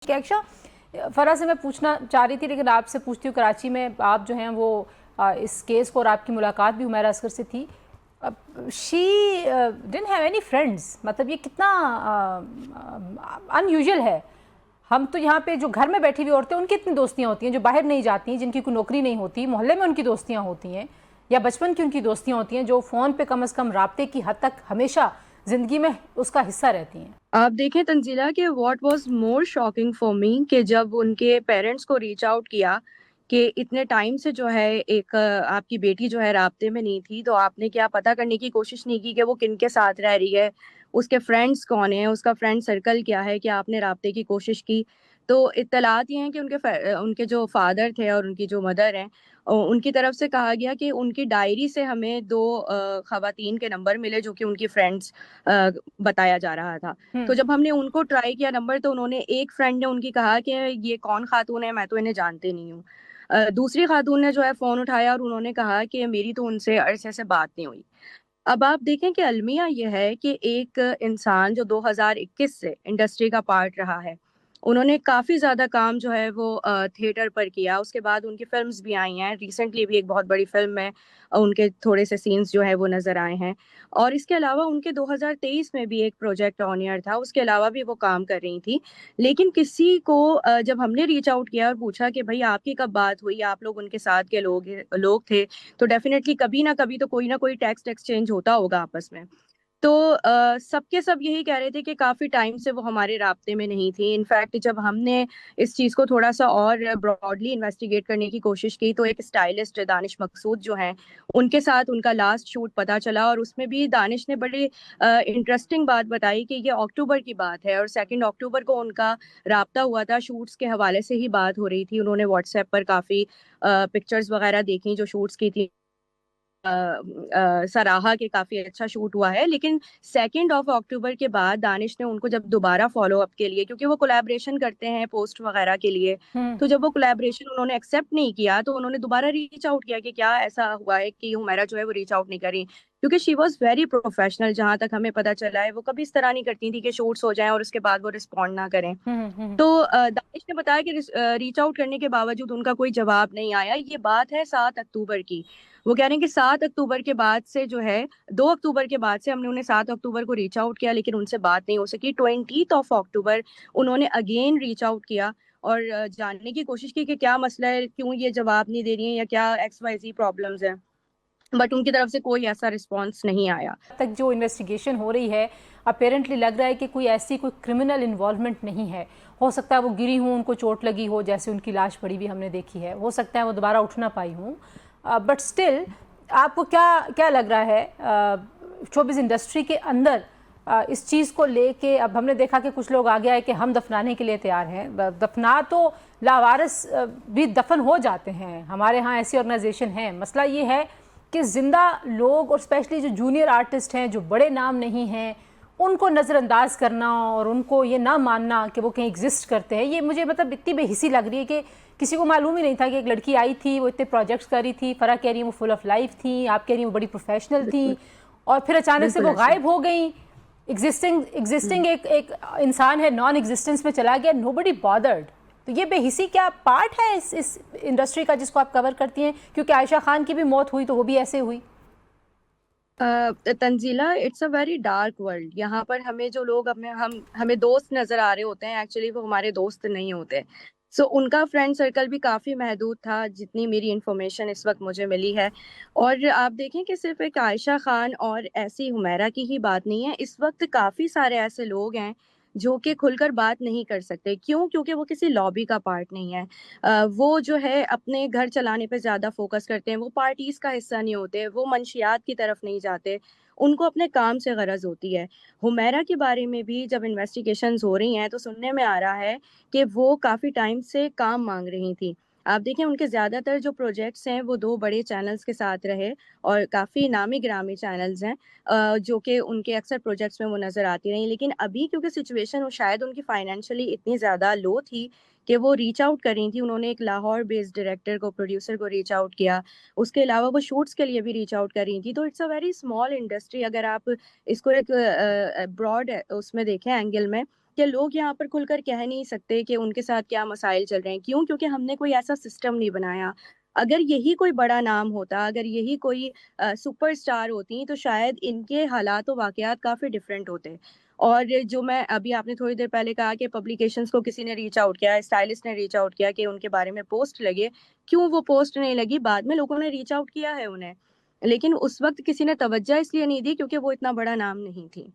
कि अक्षा, फरा से मैं पूछना चाह रही थी, लेकिन आपसे पूछती हूँ। कराची में आप जो हैं वो इस केस को, और आपकी मुलाकात भी हुमैरा असगर से थी। She didn't have any friends, मतलब ये कितना अनयूजुअल है। हम तो यहाँ पे जो घर में बैठी हुई औरतें, उनकी इतनी दोस्तियाँ होती हैं, जो बाहर नहीं जाती, जिनकी कोई नौकरी नहीं होती, मोहल्ले में उनकी दोस्तियाँ होती हैं, या बचपन की उनकी दोस्तियाँ होती हैं, जो फ़ोन पे कम से कम राब्ते की हद तक हमेशा ज़िंदगी में उसका हिस्सा रहती हैं। आप देखें तंजीला कि what was more shocking for me कि जब उनके पेरेंट्स को रीच आउट किया कि इतने टाइम से जो है एक आपकी बेटी जो है राब्ते में नहीं थी, तो आपने क्या पता करने की कोशिश नहीं की कि वो किन के साथ रह रही है, उसके फ्रेंड्स कौन है, उसका फ्रेंड सर्कल क्या है, कि आपने राब्ते की कोशिश की? तो इत्तलात ये हैं कि उनके जो फादर थे और उनकी जो मदर हैं, उनकी तरफ से कहा गया कि उनकी डायरी से हमें दो खवातीन के नंबर मिले जो कि उनकी फ्रेंड्स बताया जा रहा था। तो जब हमने उनको ट्राई किया नंबर, तो उन्होंने, एक फ्रेंड ने उनकी कहा कि ये कौन खातून है, मैं तो इन्हें जानते नहीं हूँ। दूसरी खातून ने जो है फोन उठाया और उन्होंने कहा कि मेरी तो उनसे अरसे से बात नहीं हुई। अब आप देखें कि अलमिया यह है कि एक इंसान जो 2021 से इंडस्ट्री का पार्ट रहा है, उन्होंने काफ़ी ज़्यादा काम जो है वो थिएटर पर किया। उसके बाद उनकी फिल्म्स भी आई हैं, रिसेंटली भी एक बहुत बड़ी फिल्म में उनके थोड़े से सीन्स जो है वो नज़र आए हैं। और इसके अलावा उनके 2023 में भी एक प्रोजेक्ट ऑन एयर था, उसके अलावा भी वो काम कर रही थी। लेकिन किसी को जब हमने रीच आउट किया और पूछा कि भाई आपकी कब बात हुई, आप लोग उनके साथ के लोग लोग थे, तो डेफिनेटली कभी ना कोई टेक्स्ट एक्सचेंज होता होगा आपस में। तो सबके सब यही कह रहे थे कि काफ़ी टाइम से वो हमारे राब्ते में नहीं थी। इनफैक्ट जब हमने इस चीज़ को थोड़ा सा और ब्रॉडली इन्वेस्टिगेट करने की कोशिश की, तो एक स्टाइलिस्ट दानिश मकसूद जो हैं, उनके साथ उनका लास्ट शूट पता चला, और उसमें भी दानिश ने बड़ी इंटरेस्टिंग बात बताई कि ये अक्टूबर की बात है और 2 अक्टूबर को उनका राब्ता हुआ था। शूट्स के हवाले से ही बात हो रही थी, उन्होंने व्हाट्सएप पर काफ़ी पिक्चर्स वगैरह देखी जो शूट्स की थी। सराहा के काफी अच्छा शूट हुआ है, लेकिन 2 अक्टूबर के बाद दानिश ने उनको जब दोबारा फॉलो अप के लिए, क्योंकि वो कोलैबोरेशन करते हैं पोस्ट वगैरह के लिए, तो जब वो कोलैबोरेशन उन्होंने एक्सेप्ट नहीं किया, तो उन्होंने दोबारा रीच आउट किया कि क्या ऐसा हुआ है कि हुमैरा जो है वो रीच आउट नहीं करी, क्योंकि शी वॉज वेरी प्रोफेशनल। जहां तक हमें पता चला है, वो कभी इस तरह नहीं करती थी कि शूट्स हो जाएं और उसके बाद वो रिस्पॉन्ड ना करें। तो दानिश ने बताया कि रीच आउट करने के बावजूद उनका कोई जवाब नहीं आया। ये बात है 7 अक्टूबर की। वो कह रहे हैं कि 7 अक्टूबर के बाद से जो है, 2 अक्टूबर के बाद से हमने उन्हें 7 अक्टूबर को रीच आउट किया, लेकिन उनसे बात नहीं हो सकी। 20 अक्टूबर उन्होंने अगेन रीच आउट किया और जानने की कोशिश की कि क्या मसला है, क्यों ये जवाब नहीं दे रही है, या क्या XYZ प्रॉब्लम्स है, बट उनकी तरफ से कोई ऐसा रिस्पॉन्स नहीं आया। तक जो इन्वेस्टिगेशन हो रही है, अपेरेंटली लग रहा है कि कोई ऐसी कोई क्रिमिनल इन्वॉल्वमेंट नहीं है। हो सकता है वो गिरी हूँ, उनको चोट लगी हो, जैसे उनकी लाश पड़ी भी हमने देखी है, हो सकता है वो दोबारा उठ ना पाई हूँ, बट स्टिल आपको क्या क्या लग रहा है शोबिज़ इंडस्ट्री के अंदर इस चीज़ को लेके? अब हमने देखा कि कुछ लोग आ गया है कि हम दफनाने के लिए तैयार हैं। दफना तो लावारिस भी दफन हो जाते हैं, हमारे यहाँ ऐसी ऑर्गेनाइजेशन है। मसला ये है कि ज़िंदा लोग, और स्पेशली जो जूनियर आर्टिस्ट हैं, जो बड़े नाम नहीं हैं, उनको नज़रअंदाज करना और उनको ये ना मानना कि वो कहीं एग्जिस्ट करते हैं, ये मुझे मतलब इतनी बेहिसी लग रही है कि किसी को मालूम ही नहीं था कि एक लड़की आई थी, वो इतने प्रोजेक्ट्स कर रही थी। फरा कह रही है वो फुल ऑफ लाइफ थी, आप कह रही हैं वो बड़ी प्रोफेशनल थी, बिल्कुल, और फिर अचानक से बिल्कुल वो ऐसे। गायब हो गई। एग्जिस्टिंग एक एक इंसान है, नॉन एग्जिस्टेंस में चला गया, नोबडी बॉदर्ड। तो ये बेहिसी क्या पार्ट है इस इंडस्ट्री का जिसको आप कवर करती हैं? क्योंकि आयशा खान की भी मौत हुई तो वो भी ऐसे हुई। Tanzila, it's a very dark world. यहाँ पर हमें जो लोग हमें दोस्त नजर आ रहे होते हैं, एक्चुअली वो हमारे दोस्त नहीं होते। सो उनका फ्रेंड सर्कल भी काफी महदूद था, जितनी मेरी इंफॉर्मेशन इस वक्त मुझे मिली है। और आप देखें कि सिर्फ एक आयशा खान और ऐसी हुमैरा की ही बात नहीं है, इस वक्त काफी सारे ऐसे लोग हैं जो कि खुलकर बात नहीं कर सकते। क्यों? क्योंकि वो किसी लॉबी का पार्ट नहीं है। वो जो है अपने घर चलाने पे ज़्यादा फोकस करते हैं, वो पार्टीज का हिस्सा नहीं होते, वो मंशियात की तरफ नहीं जाते, उनको अपने काम से गरज होती है। हुमैरा के बारे में भी जब इन्वेस्टिगेशंस हो रही हैं, तो सुनने में आ रहा है कि वो काफ़ी टाइम से काम मांग रही थी। आप देखें उनके ज़्यादातर जो प्रोजेक्ट्स हैं वो दो बड़े चैनल्स के साथ रहे, और काफ़ी नामी गिरामी चैनल्स हैं, जो कि उनके अक्सर प्रोजेक्ट्स में वो नज़र आती रही। लेकिन अभी क्योंकि सिचुएशन शायद उनकी फाइनेंशियली इतनी ज़्यादा लो थी कि वो रीच आउट कर रही थी, उन्होंने एक लाहौर बेस्ड डायरेक्टर को, प्रोड्यूसर को रीच आउट किया। उसके अलावा वो शूट्स के लिए भी रीच आउट कर रही थी। तो it's a very small industry, अगर आप इसको एक ब्रॉड उसमें देखें, एंगल में, कि लोग यहाँ पर खुलकर कह नहीं सकते कि उनके साथ क्या मसाइल चल रहे हैं। क्यों? क्योंकि हमने कोई ऐसा सिस्टम नहीं बनाया। अगर यही कोई बड़ा नाम होता, अगर यही कोई सुपरस्टार होती, तो शायद इनके हालात व वाक़यात काफ़ी डिफरेंट होते। और जो मैं अभी आपने थोड़ी देर पहले कहा कि पब्लिकेशंस को किसी ने रीच आउट किया, स्टाइलिस्ट ने रीच आउट किया कि उनके बारे में पोस्ट लगे। क्यों वो पोस्ट नहीं लगी? बाद में लोगों ने रीच आउट किया है उन्हें। लेकिन उस वक़्त किसी ने तवज्जो इसलिए नहीं दी क्योंकि वो इतना बड़ा नाम नहीं थी।